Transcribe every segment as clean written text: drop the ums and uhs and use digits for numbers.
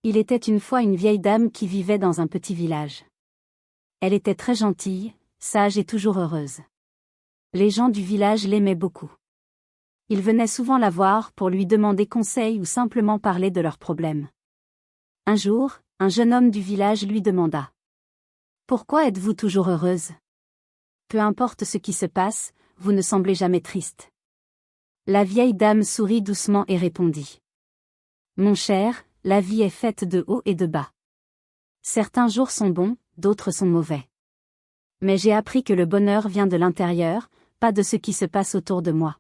Il était une fois une vieille dame qui vivait dans un petit village. Elle était très gentille, sage et toujours heureuse. Les gens du village l'aimaient beaucoup. Ils venaient souvent la voir pour lui demander conseil ou simplement parler de leurs problèmes. Un jour, un jeune homme du village lui demanda : « Pourquoi êtes-vous toujours heureuse ? Peu importe ce qui se passe, vous ne semblez jamais triste. » La vieille dame sourit doucement et répondit : « Mon cher, la vie est faite de hauts et de bas. Certains jours sont bons, d'autres sont mauvais. Mais j'ai appris que le bonheur vient de l'intérieur, pas de ce qui se passe autour de moi. »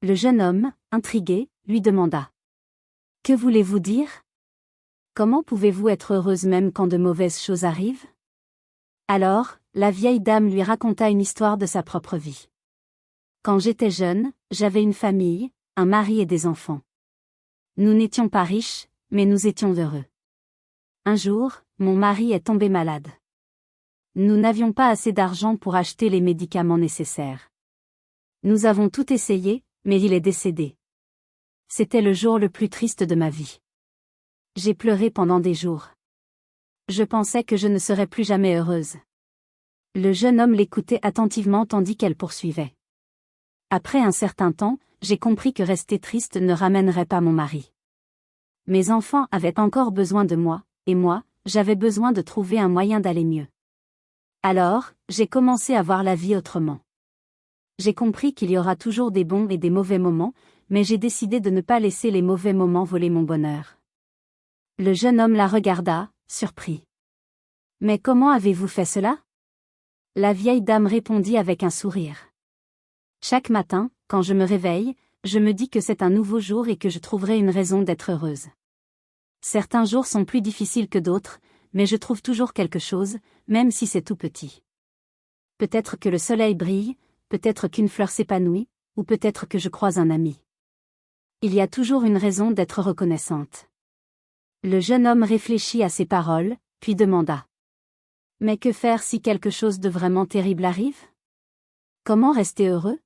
Le jeune homme, intrigué, lui demanda : « Que voulez-vous dire ? Comment pouvez-vous être heureuse même quand de mauvaises choses arrivent ? » Alors, la vieille dame lui raconta une histoire de sa propre vie. « Quand j'étais jeune, j'avais une famille, un mari et des enfants. Nous n'étions pas riches, mais nous étions heureux. Un jour, mon mari est tombé malade. Nous n'avions pas assez d'argent pour acheter les médicaments nécessaires. Nous avons tout essayé, mais il est décédé. C'était le jour le plus triste de ma vie. J'ai pleuré pendant des jours. Je pensais que je ne serais plus jamais heureuse. » Le jeune homme l'écoutait attentivement tandis qu'elle poursuivait. « Après un certain temps, j'ai compris que rester triste ne ramènerait pas mon mari. Mes enfants avaient encore besoin de moi, et moi, j'avais besoin de trouver un moyen d'aller mieux. Alors, j'ai commencé à voir la vie autrement. J'ai compris qu'il y aura toujours des bons et des mauvais moments, mais j'ai décidé de ne pas laisser les mauvais moments voler mon bonheur. » Le jeune homme la regarda, surpris. « Mais comment avez-vous fait cela ? » La vieille dame répondit avec un sourire. « Chaque matin, quand je me réveille, je me dis que c'est un nouveau jour et que je trouverai une raison d'être heureuse. Certains jours sont plus difficiles que d'autres, mais je trouve toujours quelque chose, même si c'est tout petit. Peut-être que le soleil brille, peut-être qu'une fleur s'épanouit, ou peut-être que je croise un ami. Il y a toujours une raison d'être reconnaissante. » Le jeune homme réfléchit à ces paroles, puis demanda : « Mais que faire si quelque chose de vraiment terrible arrive ? Comment rester heureux ? »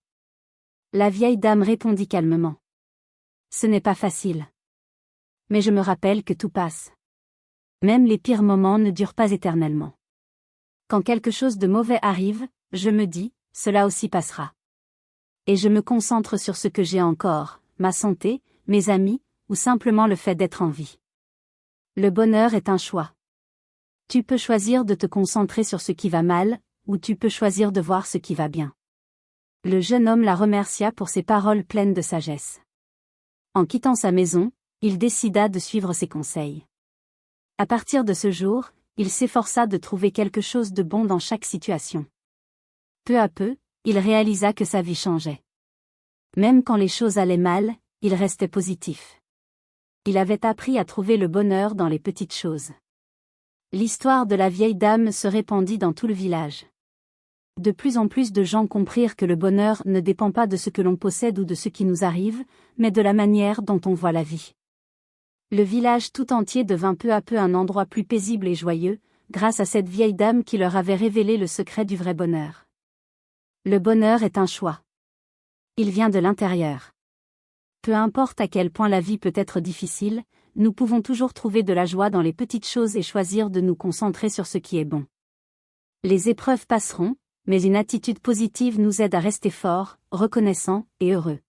La vieille dame répondit calmement : « Ce n'est pas facile. Mais je me rappelle que tout passe. Même les pires moments ne durent pas éternellement. Quand quelque chose de mauvais arrive, je me dis, cela aussi passera. Et je me concentre sur ce que j'ai encore, ma santé, mes amis, ou simplement le fait d'être en vie. Le bonheur est un choix. Tu peux choisir de te concentrer sur ce qui va mal, ou tu peux choisir de voir ce qui va bien. » Le jeune homme la remercia pour ses paroles pleines de sagesse. En quittant sa maison, il décida de suivre ses conseils. À partir de ce jour, il s'efforça de trouver quelque chose de bon dans chaque situation. Peu à peu, il réalisa que sa vie changeait. Même quand les choses allaient mal, il restait positif. Il avait appris à trouver le bonheur dans les petites choses. L'histoire de la vieille dame se répandit dans tout le village. De plus en plus de gens comprirent que le bonheur ne dépend pas de ce que l'on possède ou de ce qui nous arrive, mais de la manière dont on voit la vie. Le village tout entier devint peu à peu un endroit plus paisible et joyeux, grâce à cette vieille dame qui leur avait révélé le secret du vrai bonheur. Le bonheur est un choix. Il vient de l'intérieur. Peu importe à quel point la vie peut être difficile, nous pouvons toujours trouver de la joie dans les petites choses et choisir de nous concentrer sur ce qui est bon. Les épreuves passeront, mais une attitude positive nous aide à rester forts, reconnaissants et heureux.